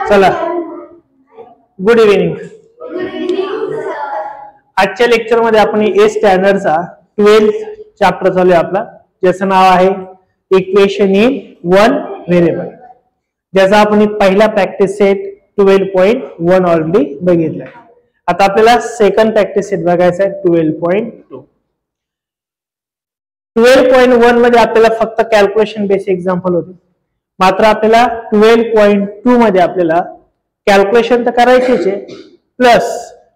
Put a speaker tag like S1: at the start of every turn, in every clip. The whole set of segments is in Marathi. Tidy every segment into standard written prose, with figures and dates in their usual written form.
S1: चला, गुड इव्हिनिंग. आजच्या लेक्चर मध्ये आपण ए स्टँडर्डचा 12th चॅप्टर चालू आहे आपला, ज्याचं नाव आहे इक्वेशन इन वन व्हेरिएबल, ज्याचा आपण पहिला प्रॅक्टिस सेट 12.1 ऑलरेडी बघितलाय. आता आपल्याला सेकंड प्रॅक्टिस सेट बघायचा आहे 12.2. 12.1 मध्ये आपल्याला फक्त कॅल्क्युलेशन बेसिक एक्झाम्पल होते, मात्र आपल्याला 12.2 मध्ये आपल्याला कॅल्क्युलेशन तर करायचेच आहे, प्लस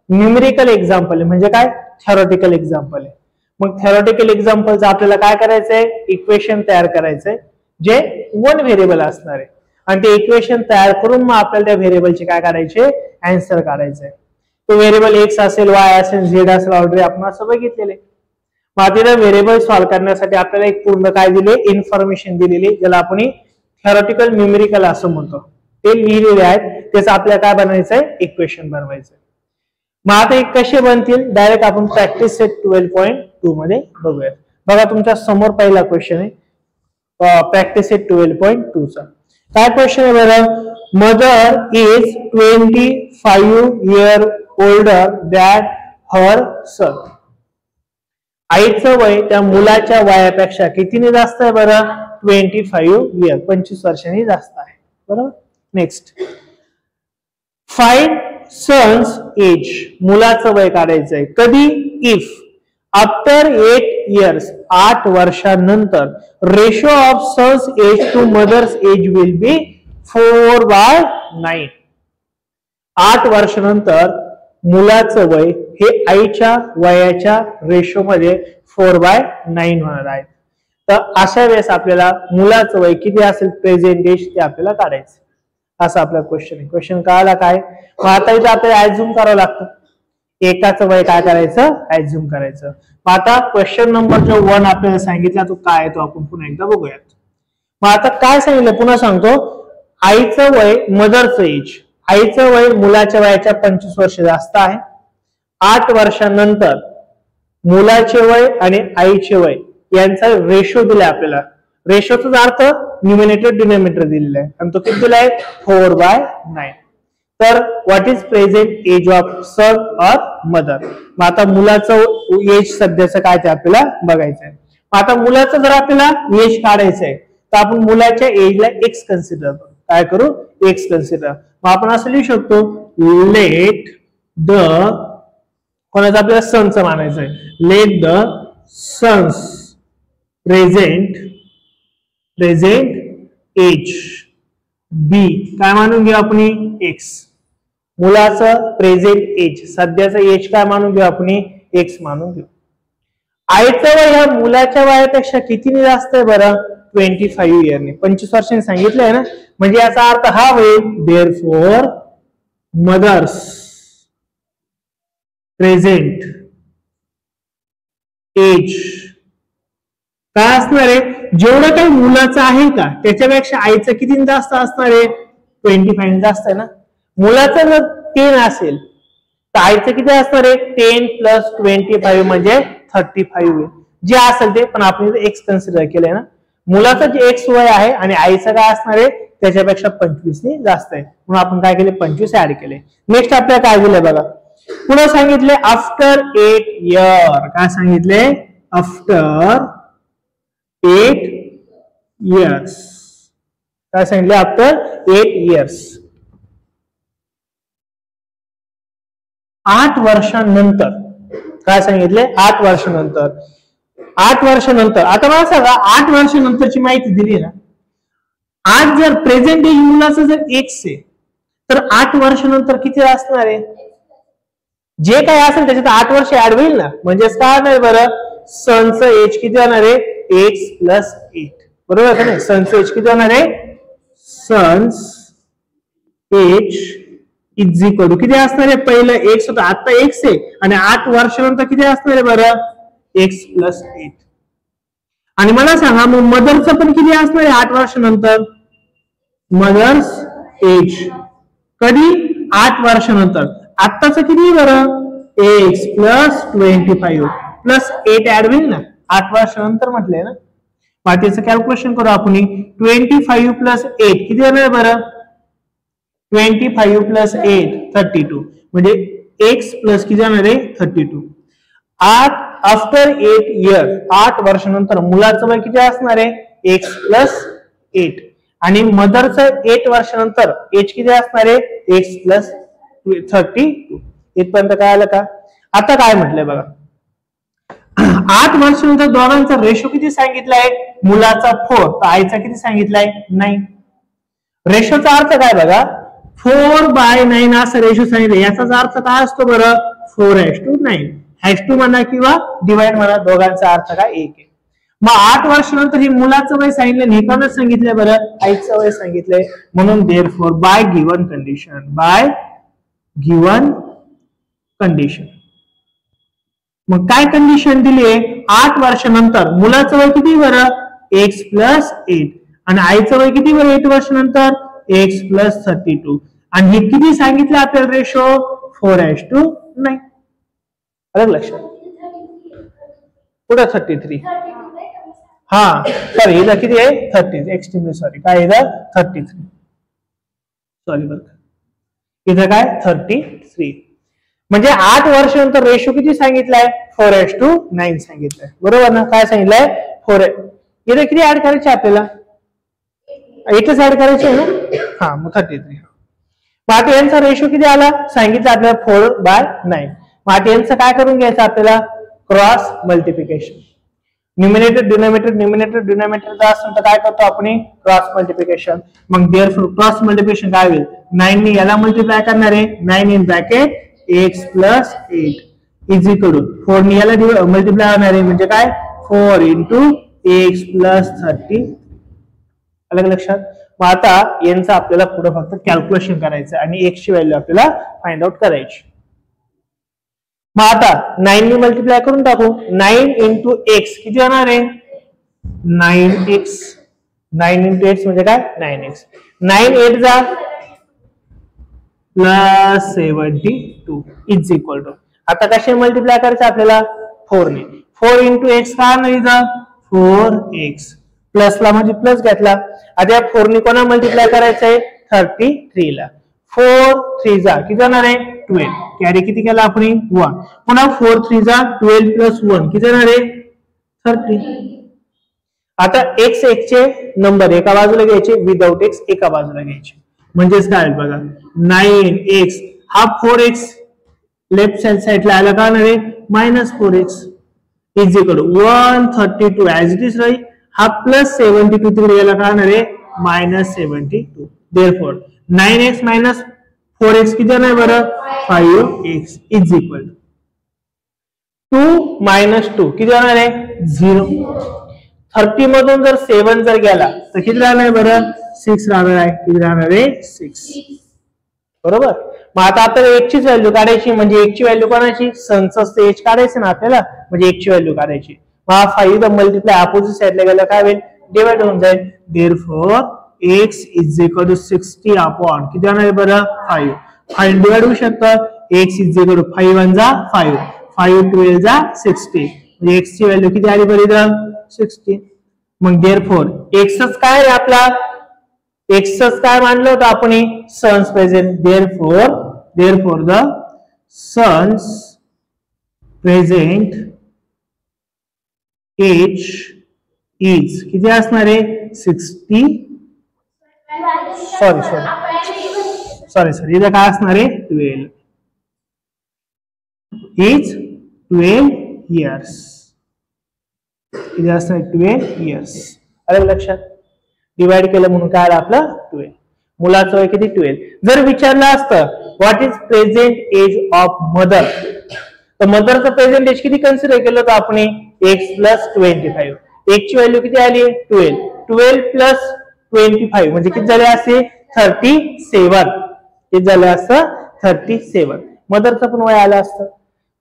S1: न्यूमेरिकल एक्झाम्पल म्हणजे काय, थेरॉटिकल एक्झाम्पल आहे. मग थेरॉटिकल एक्झाम्पलचं आपल्याला काय करायचंय, इक्वेशन तयार करायचंय जे वन व्हेरिएबल असणार आहे, आणि ते इक्वेशन तयार करून मग आपल्याला त्या व्हेरिएबलचे काय करायचे, आन्सर काढायचे. तो व्हेरिएबल एक्स असेल, वाय असेल, झेड असेल, ऑलरेडी आपण असं बघितलेले. मग आता व्हेरिएबल सॉल्व्ह करण्यासाठी आपल्याला एक पूर्ण काय दिले, इन्फॉर्मेशन दिलेली, ज्याला आपण थेरॉटिकल न्यूमेरिकल असं म्हणतो, ते लिहिलेले आहेत. त्याचं आपल्याला काय बनायचंय, इक्वेशन बनवायचंय. मग आता एक कसे बनतील, डायरेक्ट आपण प्रॅक्टिस सेट 12.2 मध्ये बघूया. बघा तुमच्या समोर पहिला क्वेश्चन आहे, प्रॅक्टिस सेट 12.2 चा. काय क्वेश्चन आहे बरं, mother is 25 years older than her son. आईचं वय त्या मुलाच्या वयापेक्षा कितीने जास्त आहे बरं, 25 years, 25 वर्षांनी जास्त आहे. बरोबर. नेक्स्ट, फाइंड सन्स एज, मुलाचं वय काढायचंय. कधी, इफ आफ्टर 8 years, 8 वर्षांनंतर, ratio of son's age to mother's age will be 4/9. 8 वर्षानंतर मुलाचं वय हे आईच्या वयाच्या रेशो मध्ये 4/9 होणार आहे. तर अशा वेळेस आपल्याला मुलाचं वय किती असेल, प्रेझेंट एज, ते आपल्याला काढायचं. असा आपला क्वेश्चन आहे. क्वेश्चन कळाला काय. मग आता इथं आपल्याला ऍझ्युम करावं लागतं, एकाचं वय काय करायचं, ऍझ्युम करायचं. मग आता क्वेश्चन नंबर जो 1 आपल्याला सांगितला तो काय आहे, तो आपण पुन्हा एकदा बघूयात. मग आता काय सांगितलं, पुन्हा सांगतो. आईचं वय, मदरचं एज, आईचं वय मुलाच्या वयाच्या 25 वर्ष जास्त आहे. 8 वर्षांनंतर मुलाचे वय आणि आईचे वय यांचा रेशो दिलाय आपल्याला. रेशोचा अर्थ न्यूमिनेटर डिनोमिनेटर दिलेला आहे, आणि तो किती दिलाय, 4/9. तर what is present age of son or mother. मग आता मुलाचं एज सध्याचं काय ते आपल्याला बघायचं आहे. आता मुलाचं जर आपल्याला एज काढायचं आहे, तर आपण मुलाच्या एजला एक्स कन्सिडर करू. काय करू, एक्स कन्सिडर. मग आपण असं लिहू शकतो, लेट द, कोणाचं आपल्याला सनचं मानायचं आहे, let the son's present age be, काय मानून घेऊ आपण, एक्स. मुलाचं प्रेझेंट एज, सध्याचं एज काय मानून घेऊ आपण, एक्स मानून घेऊ. आईचं वय ह्या मुलाच्या वयापेक्षा कितीने जास्त आहे बरं, 25 years, 25 वर्षांनी सांगितलंय ना. म्हणजे याचा अर्थ हा होईल, देअरफॉर मदर्स प्रेझेंट एज काय असणार आहे, जेवढं काही मुलाचं आहे का त्याच्यापेक्षा आईचं किती जास्त असणार आहे, 25 जास्त आहे ना. मुलाचं जर 10 असेल तर आईचं किती असणार आहे, 10 + 25 म्हणजे 35 होईल. जे असेल ते, पण आपण एक्स कन्सिडर केलंय ना. मुलाचं जे एक्स वय आहे आणि आईचं काय असणार आहे त्याच्यापेक्षा 25 ने जास्त आहे, म्हणून आपण काय केले, 25 ऍड केले. नेक्स्ट आपल्याला काय दिलंय बघा, पुन्हा सांगितले आफ्टर 8 years. काय सांगितले, आफ्टर 8 years. काय सांगितले, आफ्टर 8 years. 8 वर्षांनंतर. काय सांगितले, 8 वर्षांनंतर. 8 वर्षांनंतर, आता मला सांगा, 8 वर्षांनंतरची माहिती दिली ना. आज जर प्रेझेंट एज मुलाचं जर एक्स आहे, तर 8 वर्षांनंतर किती असणार आहे, जे काय असेल त्याच्यात 8 वर्ष ऍड होईल ना. म्हणजेच काय नाही बरं, सनचं एज किती होणार आहे, एक्स + 8. बरोबर का नाही. सनचं एज किती होणार आहे, son's age is equal to किती असणार आहे, पहिलं एक्स होतं, आता एक्स आहे, आणि 8 वर्षानंतर किती असणार आहे बरं, एक्स + 8. आणि मला सांगा मग मदरचं पण किती असणार आहे 8 वर्षानंतर, मदर्स एज कधी, 8 वर्षानंतर. आत्ताचं किती बरं, एक्स + 25 + 8 ऍड होईल ना, 8 वर्षानंतर म्हटलंय ना. पाठीचं कॅल्क्युलेशन करू आपण. 25 + 8 किती येणार बरं, 25 प्लस 8 32 म्हणजे x प्लस किती जाणार आहे 32. आफ्टर 8 इयर 8 वर्षानंतर मुलाचं वय किती असणार आहे x प्लस 8 आणि मदरचं 8 वर्षानंतर एज किती असणार आहे x प्लस 32. इथपर्यंत काय आलं का. आता काय म्हटलंय बघा 8 वर्षानंतर दोघांचा रेशो किती सांगितलाय मुलाचा 4 तर आईचा किती सांगितलाय 9. रेशोचा अर्थ काय बघा 4/9 असा रेशो सांगितलं याचाच अर्थ काय असतो बरं 4:9 #2 म्हणा किंवा डिवाइड म्हणा दोघांचा अर्थ काय एक आहे. मग 8 वर्षानंतर ही मुलाचं वय सांगितलं हे कोणाच सांगितलंय बरं आईचं वय सांगितलंय म्हणून देअरफॉर बाय गिव्हन कंडिशन मग काय कंडिशन दिली आहे 8 वर्षानंतर मुलाचं वय किती बरं x प्लस 8 आणि आईचं वय किती बरं 8 वर्षानंतर x प्लस 32 आणि हे किती सांगितलं आपल्याला रेशो 4:9. अलग लक्षात पुढे 33 हा सॉरी इथं किती आहे 30 एक्स्ट्रीमली सॉरी काय इथं 33 सॉरी बरं इथं काय 33 म्हणजे 8 वर्षानंतर रेशो किती सांगितलाय 4:9 सांगितलंय बरोबर ना. काय सांगितलंय 4 इथे किती ऍड करायचे आपल्याला एकच ऍड करायचे आहे ना हा मग 33. मग आता यांचा रेशो किती आला सांगितलं आपल्याला 4/9. मग आता यांचं काय करून घ्यायचं आपल्याला क्रॉस मल्टिप्लिकेशन. न्यूमिनेटर डिनॉमिनेटर असेल तर काय करतो आपण क्रॉस मल्टिप्लिकेशन. मग देअरफॉर क्रॉस मल्टिप्लिकेशन काय होईल 9 ने याला मल्टिप्लाय करणार आहे 9 in bracket x plus 8 is equal to 4 ने याला मल्टिप्लाय होणार आहे म्हणजे काय 4 इंटू x प्लस 30. अलग लक्षात. मग आता यांचं आपल्याला पुढे फक्त कॅल्क्युलेशन करायचं आणि x ची व्हॅल्यू आपल्याला फाइंड आउट करायची. मग आता 9 ने मल्टिप्लाय करून टाकू 9 इंटू x किती होणार आहे 9x 9 इंटू x म्हणजे काय 9x 9 8 जा प्लस 72 इज इक्वल टू आता कसे मल्टिप्लाय करायचं आपल्याला 4 ने 4 इंटू x काय नाही जा 4x प्लसला म्हणजे प्लस घेतला. आता या 4 ने कोणा मल्टिप्लाय करायचं आहे 33 ला 4 3 जा किती जाणार आहे 12 कॅरी किती केला आपण 1 पुन्हा 4 3 जा 12 प्लस 1 किती जाणार आहे 30. आता x चे नंबर एका बाजूला घ्यायचे विदाउट x एका बाजूला घ्यायचे म्हणजेच काय बघा 9x हा 4x लेफ्ट साइडला आला का आहे -4x is equal 132 as it is right हा प्लस 72 तिकडे गेला का आहे -72. देअरफॉर 9x मायनस 4x किती आहे बरं 5x इज इक्वल 2 - 2 किती होणार आहे 0. 30 मधून जर 7 जर गेला तर किती राहणार आहे बरं 6 राहणार आहे किती राहणार आहे 6 बरोबर. मग आता आपल्याला x ची व्हॅल्यू काढायची म्हणजे x ची व्हॅल्यू काढायची सनचं एज काढायचं ना आपल्याला म्हणजे x ची व्हॅल्यू काढायची. मग 5 मल्टिप्लाय अपोजिट साइडला गेला काय होईल डिवाइड होऊन जाईल. Therefore x is equal to 60 upon किती होणार आहे बरं 5 5 डिवाइड होऊ शकतं x इज इक्वल टू 5 1 जा 5 5 12 जा 60 म्हणजे x ची व्हॅल्यू किती आली बरं इथं 60. मग देअरफॉर xच काय आहे आपला xच काय मानलं होतं आपण son's present therefore the son's present age is किती असणार आहे 60 सॉरी इथं काय असणार आहे 12 इज 12 इयर्स किती असणार 12 इयर्स. अरे लक्षात डिवाइड केलं म्हणून काय आलं आपलं 12. मुलाचं वय किती 12. जर विचारलं असतं what is present age of mother तर मदरचं प्रेझेंट एज किती कन्सिडर केलं होतं आपण x प्लस 25 x ची व्हॅल्यू किती आली 12 प्लस 25 म्हणजे किती झाले असते 37 किती झालं असतं 37. मदरचं पण वय आलं असतं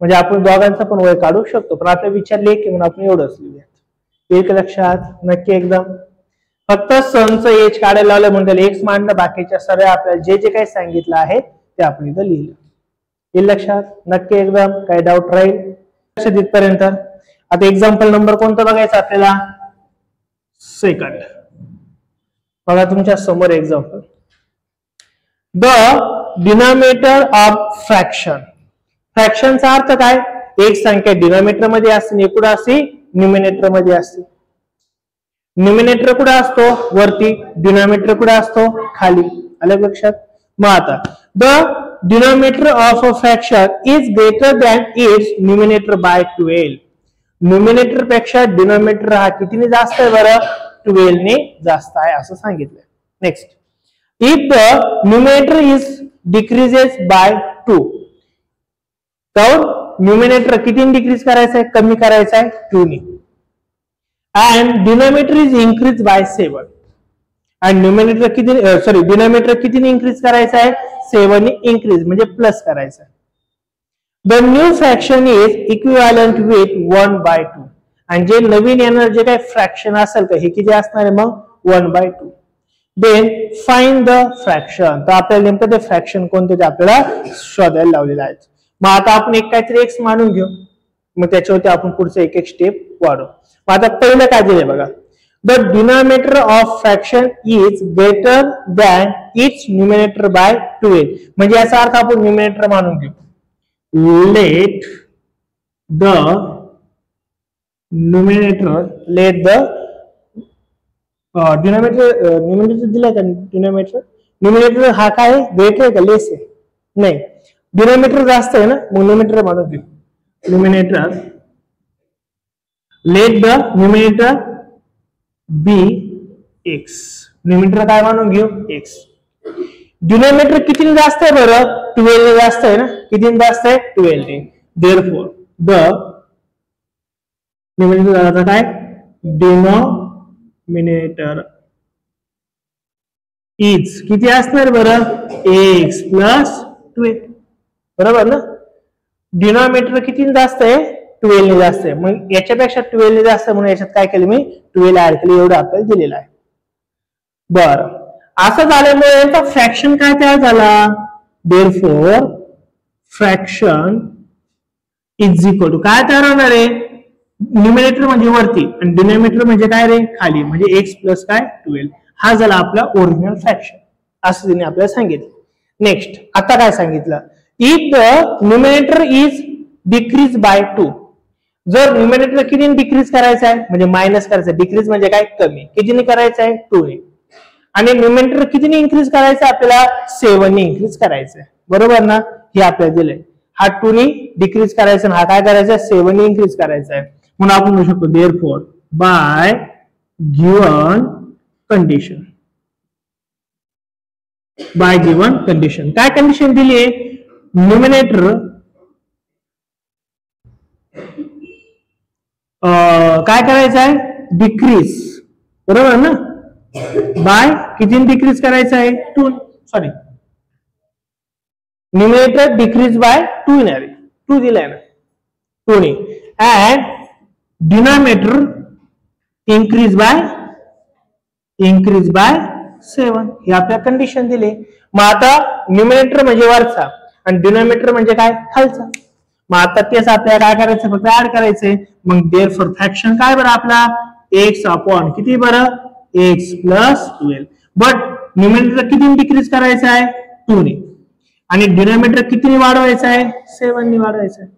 S1: म्हणजे आपण दोघांचं पण वय काढू शकतो पण आपल्याला विचारले की म्हणून आपण एवढंच लिहूयात. एक लक्षात नक्की एकदम फक्त सनचं एज काढायला लावलं म्हणून त्याला x मांडणं बाकीच्या सर्व आपल्याला जे जे काही सांगितलं आहे ते आपण इथं लिहिलं. हे लक्षात नक्की एकदम काही डाऊट राहील लक्षात इथपर्यंत. आता एक्झाम्पल नंबर कोणतं बघायचं आपल्याला सेकंड बघा तुमच्या समोर example the denominator of fraction. फ्रॅक्शनचा अर्थ काय, एक संख्या डिनॉमिनेटर मध्ये असते, एक कुठे असते, न्यूमिनेटर मध्ये असते. न्यूमिनेटर कुठे असतो, वरती, डिनॉमिनेटर कुठे असतो, खाली. आलं लक्षात. मग आता the denominator of a fraction is greater than its numerator by 12. Numerator पेक्षा डिनॉमिनेटर हा कितीने जास्त आहे बरं, 12 ने जास्त आहे असं सांगितलं. Next, if the numerator is decreases by 2, तर न्यूमिनेटर कितीने डिक्रीज करायचं आहे, कमी करायचं आहे, 2 ने. and denominator is increased by 7 and numerator किती denominator कितीने increase करायचा आहे, 7 ने increase म्हणजे प्लस करायचा आहे. the new fraction is equivalent with 1/2 आणि जे नवीन येणार जे काही फ्रॅक्शन असेल तर हे किती असणार आहे मग 1/2. then find the fraction. तर आपल्याला नेमकं ते फ्रॅक्शन कोणते ते आपल्याला शोधायला लावलेलं आहे. मग आता आपण एक काहीतरी x मानून घेऊ, मग त्याच्यावरती आपण पुढचं एक एक स्टेप वाढवू. आता पहिलं काय दिलंय बघा, the denominator of fraction is greater than its numerator by 12. म्हणजे याचा अर्थ आपण न्यूमिनेटर मानून घेऊ. लेट द न्यूमिनेटर दिलाय का, न्यूमिनेटर हा काय ग्रेटर आहे का लेस आहे, नाही, डिनॉमिनेटर जास्त आहे ना, मग न्यूमिनेटर मानून घेऊ. Numerator, let the numerator be x. Numerator काय मानून घेऊ, एक्स. डिनॉमिनेटर कितीने जास्त आहे बरं, 12 ने जास्त आहे ना, कितीने जास्त आहे, 12 ने. देयरफॉर द न्यूमिनेटर आता काय, डिनॉमिनेटर इज किती असणार बरं, एक्स प्लस 12. बरोबर ना. डिनॉमिनेटर कितीने जास्त आहे, 12 ने जास्त आहे, मग याच्यापेक्षा 12 ने जास्त आहे म्हणून याच्यात काय केलं मी, 12 ऍड केलं, एवढं आपल्याला दिलेलं आहे. बरं, असं झाल्यामुळे याचा फ्रॅक्शन काय तयार झाला, therefore fraction is equal to काय तयार होणार आहे, न्यूमिनेटर म्हणजे वरती आणि डिनॉमिनेटर म्हणजे काय रे, खाली, म्हणजे एक्स प्लस काय 12. हा झाला आपला ओरिजिनल फ्रॅक्शन, असं तिने आपल्याला सांगितलं. नेक्स्ट, आता काय सांगितलं, if the numerator is decrease by 2. जर न्यूमिनेटर कितीने डिक्रीज करायचं आहे, म्हणजे मायनस करायचं, डिक्रीज म्हणजे काय, कमी, कितीने करायचं आहे, 2 ने. आणि न्यूमिनेटर कितीने इन्क्रीज करायचं आपल्याला, 7 ने इन्क्रीज करायचं आहे. बरोबर ना. हे आपल्याला दिलंय, हा 2 ने डिक्रीज करायचा, हा काय करायचा, 7 ने इन्क्रीज करायचा आहे. म्हणून आपण म्हणू शकतो therefore by given condition. By given condition काय कंडिशन दिली आहे, न्यूमिनेटर काय करायचं आहे, डिक्रीज. बरोबर ना. बाय किती डिक्रीज करायचं आहे, 2. सॉरी, न्यूमिनेटर डिक्रीज बाय 2 येणार आहे, 2 दिलाय ना, 2 ने. And denominator increase by 7. हे आपल्या कंडिशन दिले. मग आता न्यूमिनेटर म्हणजे वरचा आणि डिनॉमिनेटर म्हणजे काय, खालचा. मग आता तेच आपल्याला काय करायचं, फक्त ऍड करायचंय. मग देयरफॉर फ्रॅक्शन काय बरं आपला, एक्स अपॉन किती बरं, एक्स प्लस 12. बट न्यूमिनेटर किती डिक्रीज करायचं आहे, 2 ने. आणि डिनॉमिनेटर कितीने वाढवायचा आहे, 7 ने वाढवायचा आहे.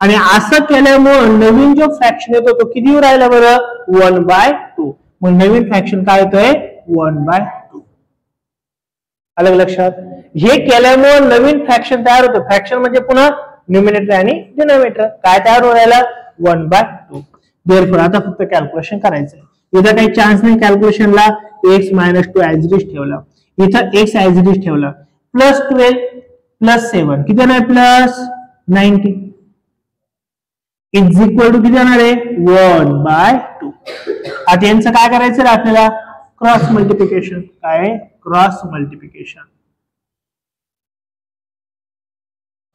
S1: आणि असं केल्यामुळे नवीन जो फ्रॅक्शन येतो तो किती राहिला बरं, 1/2. मग नवीन फ्रॅक्शन काय येतोय, 1/2. अलग लक्षात. हे केल्यामुळे नवीन फ्रॅक्शन तयार होतं. फ्रॅक्शन म्हणजे पुन्हा न्यूमिनेटर आणि डिनॉमिनेटर काय तयार होण्याला, 1/2. देयरफॉर आता फक्त कॅल्क्युलेशन करायचंय. इथं काही चान्स नाही कॅल्क्युलेशनला, x - 2 ऍज इट इज ठेवला, इथं x ऍज इट इज ठेवला, प्लस 12 प्लस 7 किती येणार, प्लस 90 इज इक्वल टू किती येणार आहे, 1/2. आता यांचं काय करायचं आपल्याला, क्रॉस मल्टिप्लिकेशन. काय, क्रॉस मल्टिप्लिकेशन.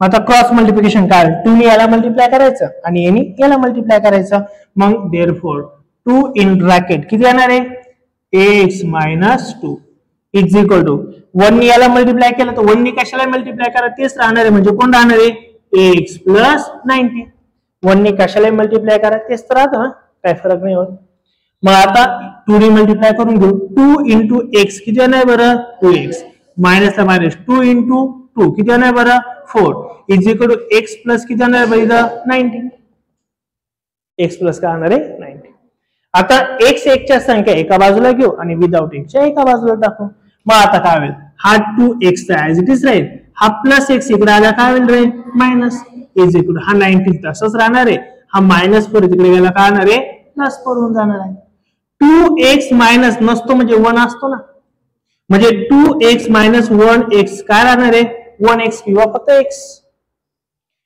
S1: आता क्रॉस मल्टिप्लिकेशन काय, 2 ने याला मल्टिप्लाय करायचं आणि याने याला मल्टिप्लाय करायचं. मग देयरफॉर 2 इन ब्रॅकेट किती येणार आहे, x - 2 इज इक्वल टू 1 ने याला मल्टिप्लाय केलं तर 1 ने कशाला मल्टिप्लाय करा, तेच राहणार आहे. म्हणजे कोण राहणार आहे, x प्लस 90. 1 ने कशाला मल्टिप्लाय करा, तेच तर राहतं ना, काय फरक नाही होत. मग आता 2 ने मल्टिप्लाय करून घेऊ. 2 × x किती येणार बरं, 2x. मायनसला मायनस 2 इंटू 2 किती होणार बरं 4 is equal to x plus किती होणार बरं इथं 90. एक्स प्लस काय होणार आहे 90. आता एक्स एकच्या संख्या एका बाजूला घेऊ आणि विदाउट एक्सच्या एका बाजूला टाकू. मग आता काय होईल हा 2x ऍज इट इज राहील हा प्लस एक्स इकडे आला काय होईल रे मायनस इज इक्वल टू हा 90 तसंच राहणार आहे हा मायनस 4 तिकडे गेला काय होणार आहे प्लस 4 होऊन जाणार आहे. 2x मायनस नसतो म्हणजे 1 असतो ना म्हणजे 2x मायनस 1x काय राहणार आहे 1x किंवा फक्त x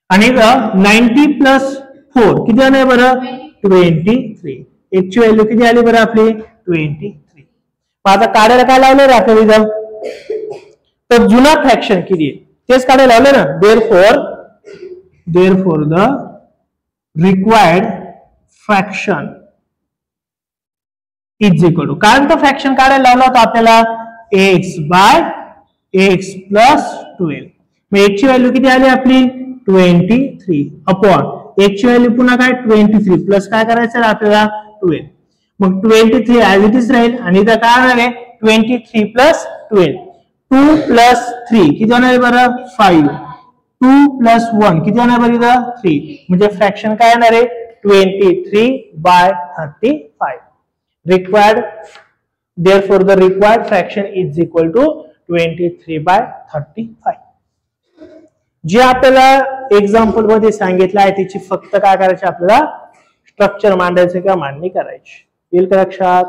S1: आणि 90 प्लस 4 किती आहे बरं 23. x ची व्हॅल्यू किती आली बरं आपली 23. आता काढायला काय लावलं रे आपण इथं तर जुना फ्रॅक्शन किती आहे तेच काढायला लावलं ना therefore the required fraction is equal to कारण तो फ्रॅक्शन काढायला लावला होता आपल्याला x बाय x प्लस 12. मग x ची व्हॅल्यू किती आली आपली 23 अपॉन x ची व्हॅल्यू पुन्हा काय 23 प्लस काय करायचं आपल्याला 12. मग 23 ऍज इट इज राहील आणि इथं काय होणार आहे 23 प्लस 12 2 प्लस 3 किती होणार बरं 5 2 प्लस 1 किती होणार बरं इथं 3 म्हणजे फ्रॅक्शन काय येणार आहे 23/35 required therefore the required fraction is equal to 23/35. जे आपल्याला एक्झाम्पल मध्ये सांगितलं आहे त्याची फक्त काय करायची आपल्याला स्ट्रक्चर मांडायचं किंवा मांडणी करायची येईल का लक्षात.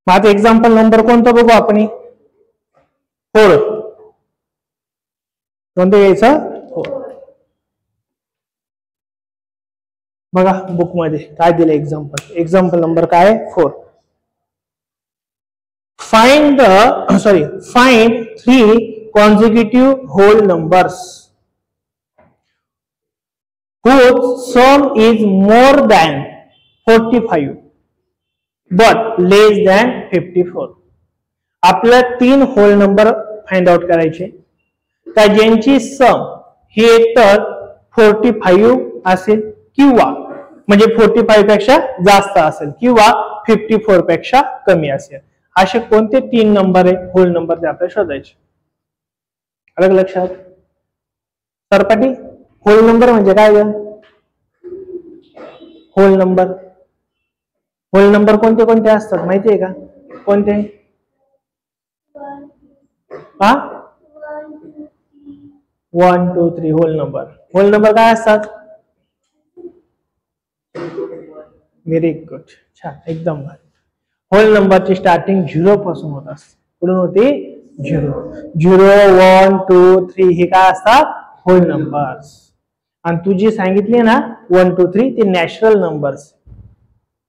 S1: माझं एक्झाम्पल नंबर कोणतं बघू आपण 4 कोणतं घ्यायचं 4 बघा बुक मध्ये काय दिलं एक्झाम्पल नंबर काय 4. find 3 consecutive whole numbers whose sum is more than 45 but less than 54. आपल्याला 3 होल नंबर फाइंड आउट करायचे का ज्यांची सम ही एकतर 45 असेल किंवा म्हणजे 45 पेक्षा जास्त असेल किंवा 54 पेक्षा कमी असेल असे कोणते 3 नंबर आहे होल नंबर ते आपल्याला शोधायचे. अलग लक्षात सरपाटी होल नंबर म्हणजे काय होल नंबर कोणते कोणते असतात माहिती आहे का कोणते 1 2 3 होल नंबर काय असतात व्हेरी गुड छान एकदम होल नंबरची स्टार्टिंग 0 पासून होत असते कुठून होती 0 1 2 3 हे काय असतात होल नंबर्स आणि तू जी सांगितली ना 1 2 3 ते नॅचरल नंबर्स.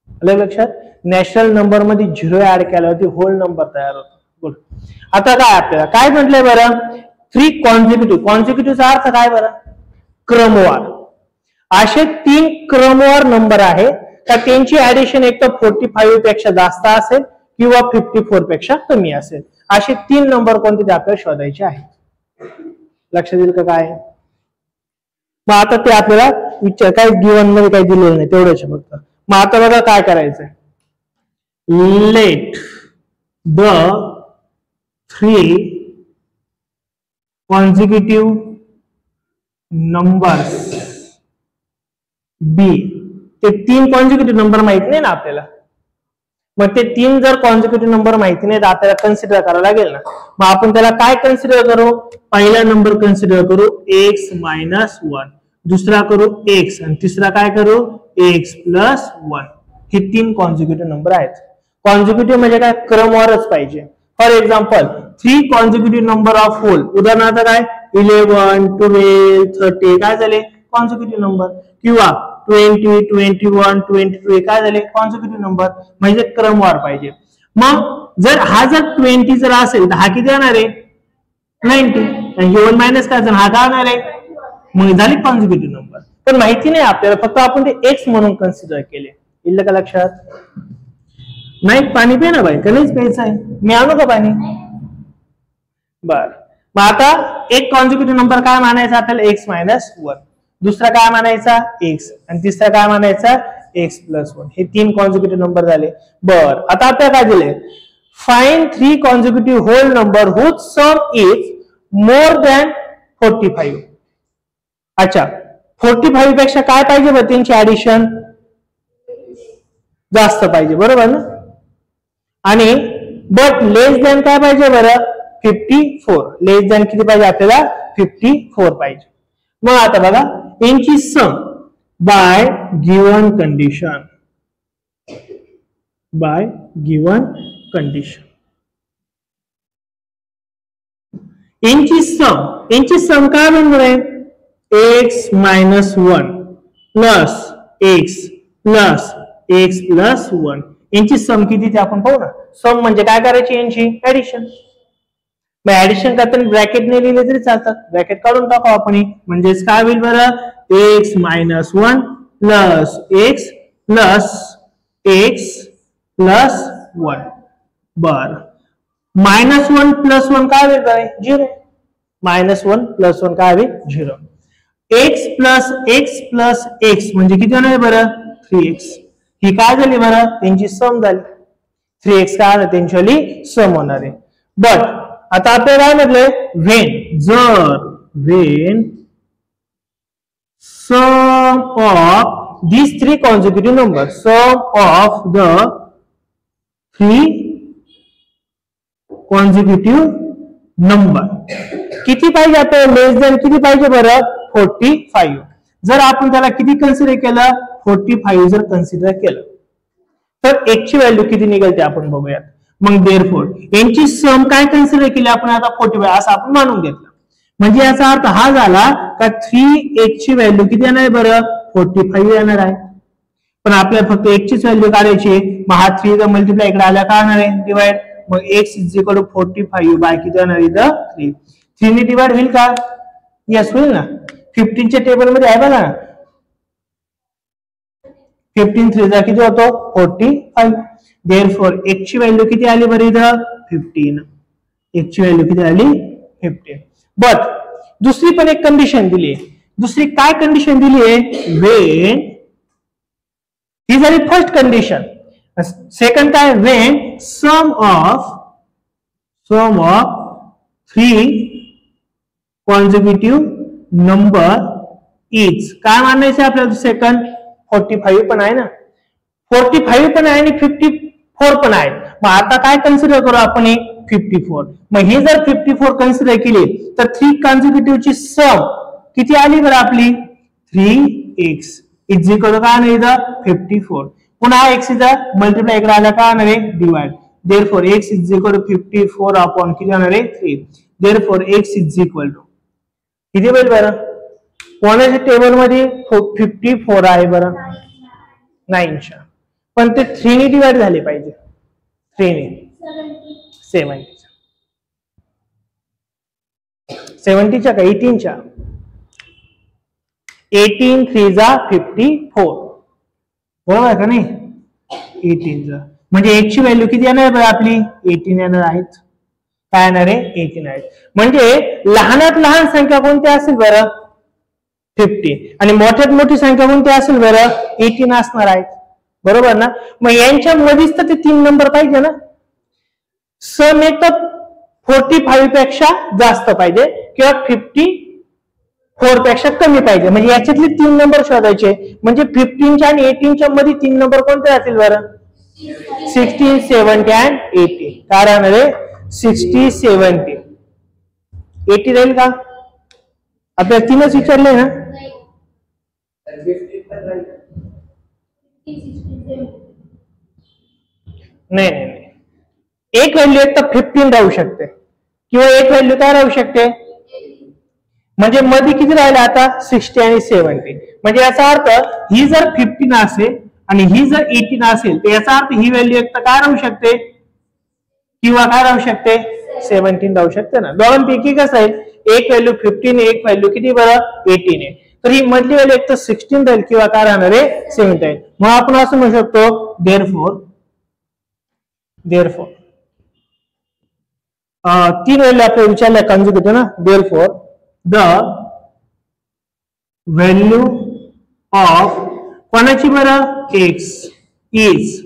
S1: आलं लक्षात नॅचरल नंबर मध्ये 0 ऍड केल्यावरती होल नंबर तयार होतो. गुड. आता काय आपल्याला काय म्हटलंय बरं 3 कॉन्झिक्युटिव्हचा अर्थ काय बरं क्रमवार. असे 3 क्रमवार नंबर आहे का त्यांची ऍडिशन एक तर 45 पेक्षा जास्त असेल किंवा 54 पेक्षा कमी असेल असे 3 नंबर कोणते ते आपल्याला शोधायचे आहेत. लक्षात येईल का काय मग आता ते आपल्याला विचार काय गिवन मध्ये काही दिलेलं नाही तेवढ्याच फक्त. मग आता बघा काय करायचंय लेट द 3 consecutive numbers बी ते 3 कॉन्झिक्युटिव्ह नंबर माहिती नाही ना आपल्याला मग ते 3 जर कॉन्झिक्युटिव्ह नंबर माहिती नाही तर आपल्याला कन्सिडर करावं लागेल ना. मग आपण त्याला काय कन्सिडर करू पहिला नंबर कन्सिडर करू x - 1 दुसरा करू x आणि तिसरा काय करू x + 1 हे 3 कॉन्झिक्युटिव्ह नंबर आहेत. कॉन्झिक्युटिव्ह म्हणजे काय क्रमवारच पाहिजे. For example 3 consecutive number of whole उदाहरणार्थ काय 11 12 30 काय झाले कॉन्झिक्युटिव्ह नंबर किंवा 20 21 22 काय झाले कॉन्झिक्युटिव्ह नंबर म्हणजे क्रमवार पाहिजे. मग जर हा जर 20 जर असेल तर हा किती येणार आहे 90 आणि 1 मायनस काय हा काय येणार आहे मग झाली कॉन्झिक्युटिव्ह नंबर. पण माहिती नाही आपल्याला फक्त आपण ते x म्हणून कन्सिडर केले. येईल का लक्षात नाही पाणी पे ना बाई कधीच प्यायचं आहे मी आणू का पाणी बर. मग आता एक कॉन्झिक्युटिव्ह नंबर काय मानायचा आपल्याला x - 1 दुसरा काय मानायचा x आणि तिसरा काय मानायचा x + 1 हे 3 कॉन्झिक्युटिव्ह नंबर झाले. बर आता आपल्याला काय दिले find 3 consecutive whole number whose sum is more than 45. अच्छा, 45 पेक्षा काय पाहिजे बरं त्यांची ऍडिशन जास्त पाहिजे, बरोबर ना. आणि बट लेस दॅन काय पाहिजे बरं 54. लेस दॅन किती पाहिजे आपल्याला 54 पाहिजे. मग आता बघा यांची sum by given condition, by given condition यांची सम काय बनणार आहे x minus 1 plus x plus x plus 1. यांची सम किती ते आपण पाहू ना. सम म्हणजे काय करायची यांची ऍडिशन. मग ऍडिशन करताना ब्रॅकेटने लिहिले तरी चालतात, ब्रॅकेट काढून टाकू आपण. म्हणजेच काय होईल बरं x minus 1 plus x plus x plus 1. बर -1 प्लस 1 काय होईल बरं 0. -1 प्लस 1 काय होईल 0. x प्लस x म्हणजे किती होणार आहे बरं 3x. ही काय झाली बरं त्यांची सम झाली. 3x काय होणार त्यांची सम होणार आहे. बट आता आपल्याला काय म्हटलंय व्हेन, जर when sum of these 3 consecutive numbers, sum of the 3 consecutive number किती पाहिजे आपल्याला लेस दॅन किती पाहिजे बरं 45. जर आपण त्याला किती कन्सिडर केलं 45 जर कन्सिडर केलं तर x ची व्हॅल्यू किती निघेल ते आपण बघूयात. मग देअरफॉर यांची सम काय कन्सिडर केली आपण आता 45 असं आपण मानून घेतलं. म्हणजे याचा अर्थ हा झाला का 3x ची व्हॅल्यू किती येणार आहे बरं 45 येणार आहे. पण आपल्याला फक्त x ची व्हॅल्यू काढायची. मग हा 3 चा मल्टिप्लाय इकडे आला काय होणार आहे डिवाइड. मग x is equal to 45 by किती येणार इथं 3. 3 ने डिवाइड होईल का यस होईल ना. 15 च्या टेबल मध्ये आहे बघा 15 3 जा किती होतो 45. देअरफॉर x ची व्हॅल्यू किती आली बरं इथं 15. x ची व्हॅल्यू किती आली 15. बट दुसरी पण एक कंडिशन दिली आहे. दुसरी काय कंडिशन दिली आहे व्हेन, ही झाली फर्स्ट कंडिशन. सेकंड काय when sum of 3 consecutive number is काय मानायचं आपल्याला सेकंड 45 पण आहे ना, 45 पण आहे आणि 54 पण आहे. मग आता काय कन्सिडर करू आपण 54. मग हे जर 54 कन्सिडर केली तर 3 consecutive ची सम किती आली बरं आपली 3x इज इक्वल टू काय नाही 54. पुन्हा x इथं मल्टिप्लाय इकडे आला काय नाही divide. Therefore x is equal to 54 upon किती होणार आहे 3. Therefore x is equal to किती होईल बरं कोणाच्या टेबल मध्ये 54 आहे बरं 9 पण ते 3 ने डिवाइड झाले पाहिजे. 3 ने 70 च्या का 18 च्या 18 3 जा 54 बरोबर का नाही 18 जा म्हणजे x ची व्हॅल्यू किती येणार बरं आपली 18 येणार आहेत. काय येणार आहे 18 आहे. म्हणजे लहानात लहान संख्या कोणती असेल बरं 50 आणि मोठ्यात मोठी संख्या कोणती असेल बरं 18 असणार आहेत बरोबर ना. मग यांच्या मध्येच तर ते 3 नंबर पाहिजे ना. सम एक तर 45 पेक्षा जास्त पाहिजे किंवा 54 पेक्षा कमी पाहिजे. म्हणजे याच्यातले 3 नंबर शोधायचे. म्हणजे 15 च्या आणि 18 च्या मध्ये 3 नंबर कोणते राहतील बरं 16 70 आणि 80. काय राहणार आहे 60 70 80 राहील का आपल्याला 3च विचारले ना. नाही एक व्हॅल्यू एक तर 15 राहू शकते किंवा एक व्हॅल्यू काय राहू शकते म्हणजे मध्ये किती राहिले आता 60 आणि 70. म्हणजे याचा अर्थ ही जर 15 असेल आणि ही जर 18 असेल तर याचा अर्थ ही व्हॅल्यू एक तर काय राहू शकते किंवा काय राहू शकते 17 राहू शकते ना. दोघांपैकी कसं आहे एक व्हॅल्यू 15 एक व्हॅल्यू किती बरं 18 आहे. तर ही मधली व्हॅल्यू एक तर 16 राहील किंवा काय राहणार आहे 7 राहील. मग आपण असं म्हणू शकतो देअरफॉर 3 व्हॅल्यू आपल्याला विचारल्या कॉन्जुगेट ना. देअरफॉर द व्हॅल्यू ऑफ कोणाची बरं x is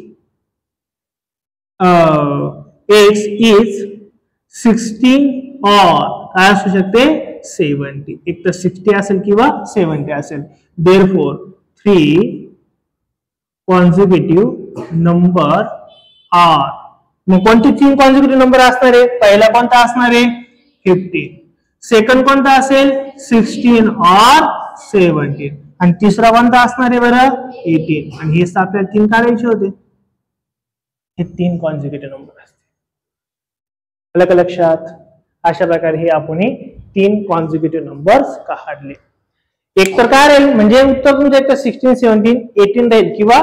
S1: x is 16 or काय असू शकते 70, एक तर 60 असेल किंवा 70 असेल. Therefore 3 consecutive number are. मग कोणते 3 consecutive number असणार आहे? पहिला कोणता असणार आहे 15, सेकंड कोणता असेल 16 or 17 आणि तिसरा कोणता असणार आहे बरं 18. आणि हे आपल्याला 3 काढायचे होते. हे 3 consecutive नंबर असते. आलं का लक्षात? अशा प्रकारे हे आपण 3 consecutive नंबर्स काढले. एक तर काय राहील म्हणजे उत्तर तुमचं एक तर 16 17 18 राहील किंवा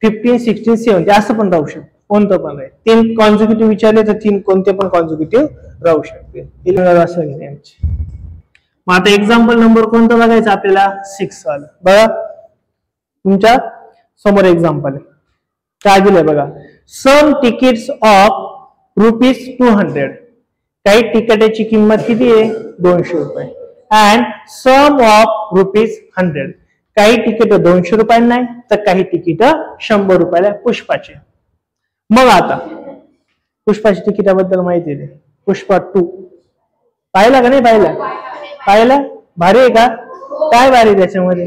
S1: 15 16 17 असं पण राहू शकतं, कोणतं पण राहील. 3 consecutive विचारले तर 3 कोणते पण consecutive राहू शकते. मग आता एक्झाम्पल नंबर कोणतं बघायचं आपल्याला 6 वाला. बघा तुमच्या समोर एक्झाम्पल आहे. काय दिलंय बघा, सम तिकीट्स ऑफ ₹200. काही तिकिटाची किंमत किती आहे 200 रुपये. And sum of ₹100. काही तिकीट 200 रुपयांना नाही तर काही तिकीट 100 रुपयाला पुष्पाचे. मग आता पुष्पाच्या तिकिटाबद्दल माहिती आहे. पुष्पा 2 पाहिला का नाही? पाहिला भारी आहे का? काय भारी त्याच्यामध्ये?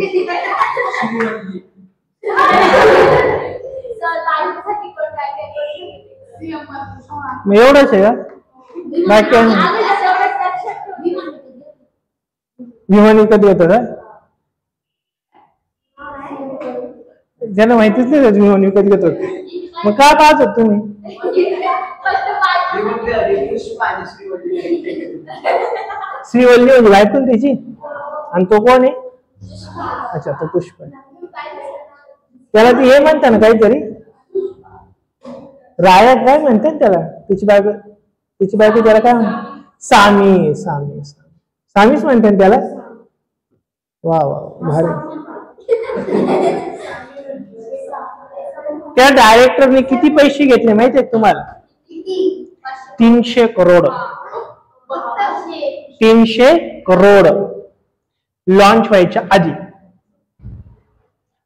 S1: मग एवढंच आहे का? बाकी विमान विकत घेतो का? ज्यांना माहितीच नाही विमान विकत घेतो मग काय पाहत होत तुम्ही? श्रीवल्ली म्हणजे बायको त्याची. आणि तो कोण आहे? अच्छा तो पुष्प. त्याला ते हे म्हणतात ना काहीतरी रायत काय म्हणतात त्याला. तिची बायको त्याला काय म्हणतात? सामीच म्हणतात त्याला. वा वा भारी. त्या डायरेक्टरने किती पैसे घेतले माहिती आहे तुम्हाला? 300 करोड. 300 करोड लॉन्च व्हायच्या आधी.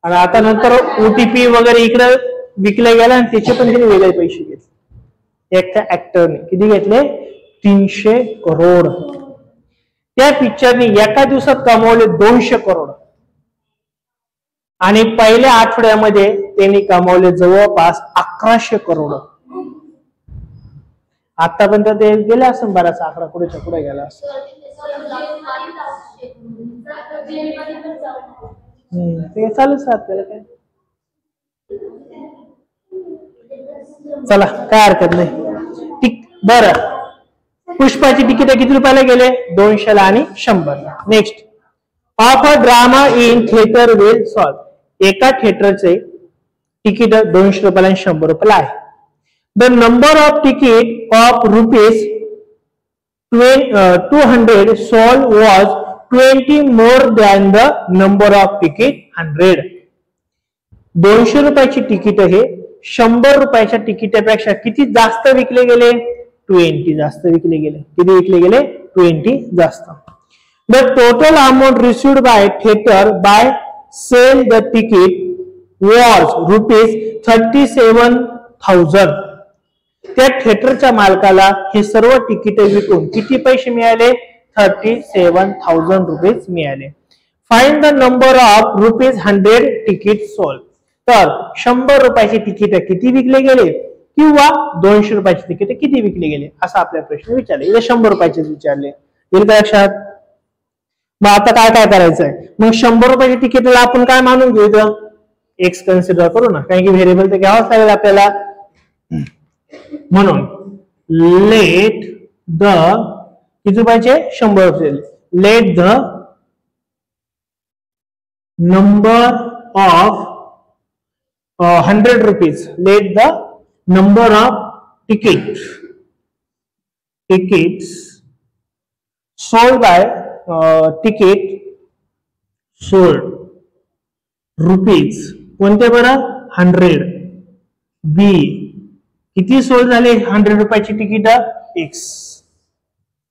S1: आणि आता नंतर OTP वगैरे इकडे विकले गेला आणि त्याचे पण त्यांनी वेगळे पैसे घेतले. एका ऍक्टरने किती घेतले? 300 करोड. त्या पिक्चरने एका दिवसात कमावले 200 करोड. आणि पहिल्या आठवड्यामध्ये त्यांनी कमावले जवळपास 1100 करोड. आतापर्यंत ते गेले असं बराच आकडा पुढे गेला असं. ते चालूच राहत त्याला काय. चला काय हरकत नाही. बरं पुष्पाची तिकीट किती रुपयाला गेले? 200 ला आणि 100 ला. Next of a drama in theatre will solve. एका थिएटरचे तिकीट 200 रुपयाला आणि 100 रुपयाला आहे. The number of ticket of ₹200 sold was 20 more than the number of ticket 100. 200 रुपयाची तिकीट हे 100 रुपयाच्या तिकिटापेक्षा किती जास्त विकले गेले? 20 जास्त विकले गेले. किती विकले गेले? 20 जास्त. The total amount received by theatre by sell the ticket was ₹37,000. त्या थिएटरच्या मालकाला हे सर्व तिकीट विकून किती पैसे मिळाले? 37,000 रुपीज मिळाले. Find the number of ₹100 ticket sold. तर 100 रुपयाचे तिकीट किती विकले गेले किंवा 200 रुपयाचे तिकीट किती विकले गेले असा आपला प्रश्न विचारले. इथे 100 रुपयाचे विचारले. येईल का लक्षात? मग आता काय करायचं आहे? मग 100 रुपयाच्या तिकीटला आपण काय मानून घेऊ? इथं एक्स कन्सिडर करू ना, कारण की व्हेरिएबल तर घ्यावाच लागेल आपल्याला. म्हणून लेट द किती रुपयाचे? 100 रुपये. Let the number of 100 rupees. Let the number of tickets sold by ticket sold rupees कोणते बरं? 100. बी किती सोल्ड झाले 100 रुपयाची तिकीट? एक्स.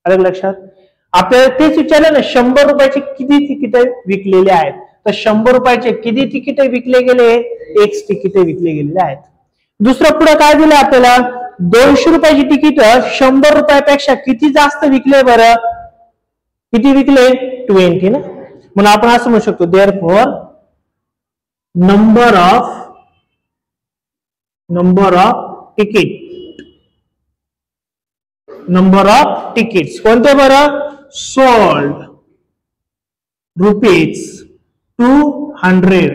S1: आलं लक्षात? आपल्याला तेच विचारलं ना 100 रुपयाचे किती तिकीट विकलेले आहेत. तर 100 रुपयाचे किती तिकीट विकले गेले? एक्स तिकीट विकले गेलेले आहेत. दुसरं पुढे काय दिलं आपल्याला? 200 रुपयाची तिकीट 100 रुपयापेक्षा किती जास्त विकले बरं? किती विकले? 20 ना. म्हणून आपण असं म्हणू शकतो देअरफॉर नंबर ऑफ तिकीट्स कोणते बरं? सोल्ड ₹200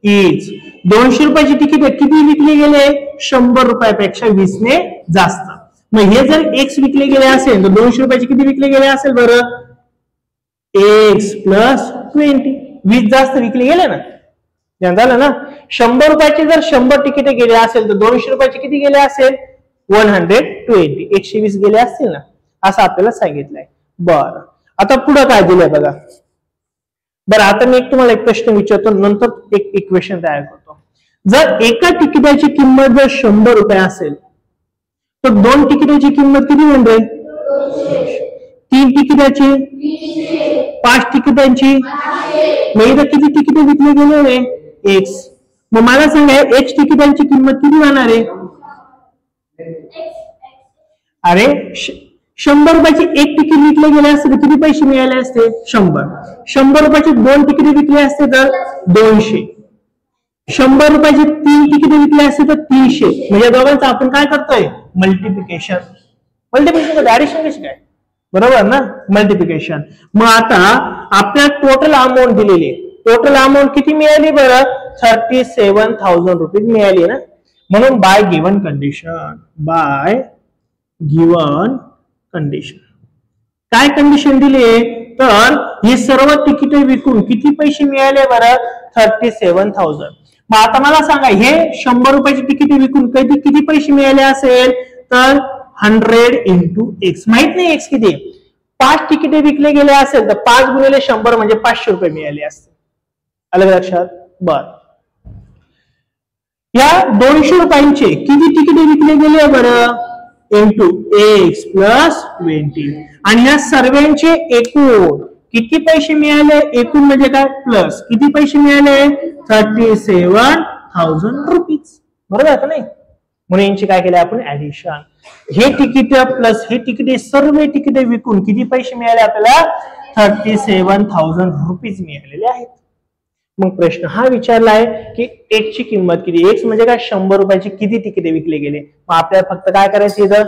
S1: इज 200 रुपयाची तिकीट किती विकले गेले? 100 रुपयापेक्षा 20 ने जास्त. मग हे जर x विकले गेले असेल तर 200 रुपयाचे किती विकले गेले असेल बरं? x प्लस 20 जास्त विकले गेले ना. झालं ना. 100 रुपयाचे जर 100 तिकीट गेले असेल तर 200 रुपयाचे किती गेले असेल? 120 120 गेले असतील ना, असं आपल्याला सांगितलंय. बरं, आता पुढे काय दिलंय बघा. बरं, आता मी तुम्हाला एक प्रश्न विचारतो, नंतर एक इक्वेशन तयार करतो. जर एका तिकिटाची किंमत जर 100 रुपये असेल तर 2 तिकिटाची किंमत किती म्हणजे? 3 तिकिटाची, 5 तिकिटांची, मग इथं किती तिकीट विकले गेले? x. मग मला सांगा x तिकिटांची किंमत किती राहणार आहे? अरे 100 रुपयाची एक तिकीट विकले गेले असते तर किती पैसे मिळाले असते? 100. 100 रुपयाचे 2 तिकीट विकले असते तर 200. 100 रुपयाचे 3 तिकीट विकले असते तर 300. म्हणजे दोघांचं आपण काय करतोय? मल्टिप्लिकेशन. मल्टिप्लिकेशन ऍडिशन कशी काय? बरोबर ना, मल्टिप्लिकेशन. मग आता आपल्या टोटल अमाऊंट दिलेली, टोटल अमाऊंट किती मिळाली बरं? 37,000 रुपये मिळाली ना. म्हणून बाय गिवन कंडिशन काय कंडिशन दिली? तर हे सर्व तिकीट विकून किती पैसे मिळाले बरं? 37,000. मग आता मला सांगा हे 100 रुपयाची तिकीट विकून किती पैसे मिळाले असेल? तर 100 इंटू एक्स. माहित नाही एक्स किती? 5 तिकीट विकले गेले असेल तर 5 गुणिले 100 म्हणजे 500 रुपये मिळाले असते. अलग लक्षात. बर, या 200 रुपयांचे किती तिकीट विकले गेले बरं? Into x plus 20. आणि या सर्वांचे एकूण किती पैसे मिळाले? एकूण म्हणजे काय? प्लस किती पैसे मिळाले? 37,000 रुपीज. बरोबर का नाही? म्हणून यांची काय केलं आपण? ऍडिशन. हे तिकीट प्लस हे तिकीट, सर्व तिकीट विकून किती पैसे मिळाले आपल्याला? 37,000 रुपीज मिळालेले आहेत. मग प्रश्न हा विचारलाय की x ची किंमत किती? x म्हणजे काय? 100 रुपयाची किती तिकीटे विकले गेले. मग आपल्याला फक्त काय करायचं? इथं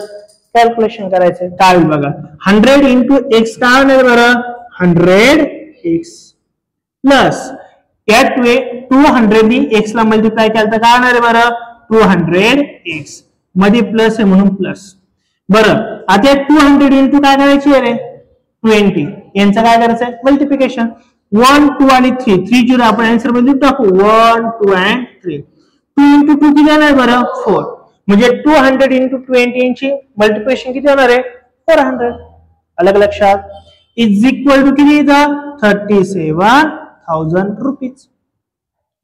S1: कॅल्क्युलेशन करायचं. काय बघा, 100 इंटू एक्स काय होणार बरं? 100x प्लस या 200 नी x ला मल्टिप्लाय केलं तर काय होणार आहे बरं? 200x. मध्ये प्लस आहे म्हणून प्लस. बरं, आता 200 इंटू काय करायची आहे रे? 20. यांचं काय करायचं? मल्टिप्लिकेशन. 1 2 आणि 3 3 0 आपण आन्सर मध्ये टाकू. 1 2 and 3. 2 इंटू 2 किती होणार बरं? 4. म्हणजे 200 इंटू 20 ची मल्टिप्लिकेशन किती होणार आहे? 400. अलग लक्षात. इज इक्वल टू किती येतं? 37,000 रुपीज.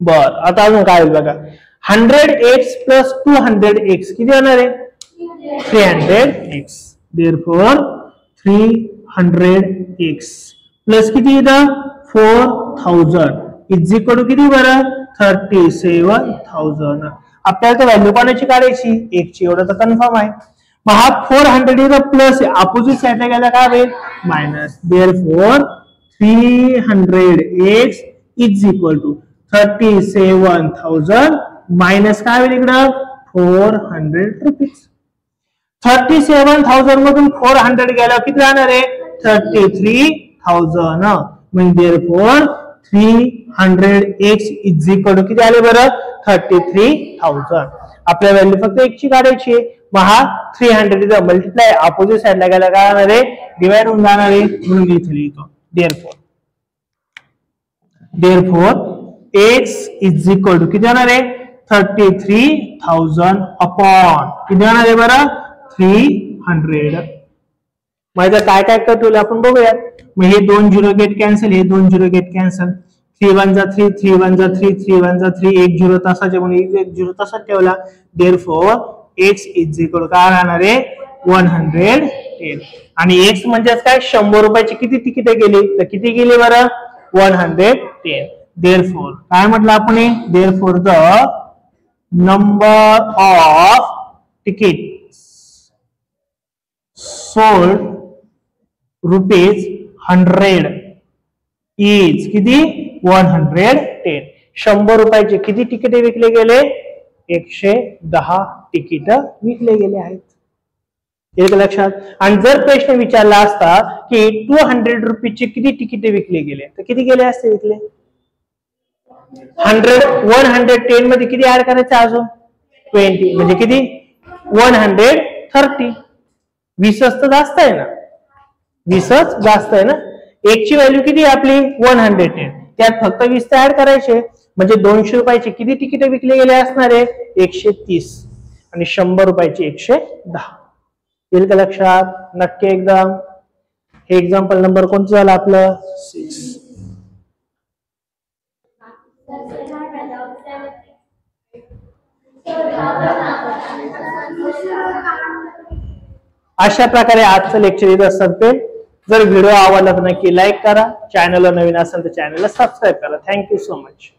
S1: बर, आता अजून काय होईल बघा. 100x प्लस 200x किती होणार आहे? 300x. देअरफॉर 300x प्लस किती येतं? 4,000 इज इक्वल टू किती बरं? 37,000. आपल्याला तर व्हॅल्यू कोणाची काढायची? एक ची. एवढं तर कन्फर्म आहे. मग हा 400 इथं प्लस आहे, अपोजिट साइडला गेला काय होईल? Minus. Therefore 300x is equal to 37,000 minus काय होईल इकडं? 400 रुपीज. 37,000 मधून 400 गेला किती राहणार आहे? 33,000. म्हणजे therefore 300x is equal to किती आले बरं? 33,000. आपल्या व्हॅल्यू फक्त एक ची काढायची. मग हा 300 इथं मल्टिप्लाय अपोजिट साइडला गेला काय होणार आहे? डिवाइड होऊन जाणार आहे. म्हणून इथे लिहितो therefore x is equal to किती होणार आहे? 33,000 अपॉन किती होणार आहे बरं? 300. माझं काय काय करतो आपण बघूयात. मग हे 2 0 गेट कॅन्सल, हे 2 0 गेट कॅन्सल. 3 1 जा 3, 3 1 जा 3, 3 1 जा 3, 1 0 तासाच्या म्हणून 1 0 तासात ठेवला. देअरफॉर x इज इक्वल काय राहणार आहे? 110. आणि x म्हणजे काय? 100 रुपयाची किती तिकीट गेली? तर किती गेली बरं? 110. देअरफॉर काय म्हटलं आपण? Therefore the number of tickets sold ₹100 is किती 110. 100 रुपयाचे किती तिकिटे विकले गेले 110 तिकीट विकले गेले आहेत. एक लक्षात. आणि जर प्रश्न विचारला असता की 200 रुपीचे किती तिकिटे विकले गेले तर किती गेले असते विकले 110 मध्ये किती ऍड करायचं अजून 20 म्हणजे किती 130. 20च तर जास्त आहे ना 20च जास्त आहे ना. एक ची व्हॅल्यू किती आपली 110 त्यात फक्त 20 ऍड करायचे म्हणजे 200 रुपयाचे किती तिकिटे विकले गेले असणार आहे 130 आणि 100 रुपयाचे 110. येईल का लक्षात नक्की एकदम. हे एक्झाम्पल नंबर कोणतं झालं आपलं 6. अशा प्रकारे आजचं लेक्चर इथं संपेल. जर व्हिडिओ आवडला तर नक्की लाईक करा. चॅनलला नवीन असेल तर चॅनलला सबस्क्राईब करा. Thank you so much.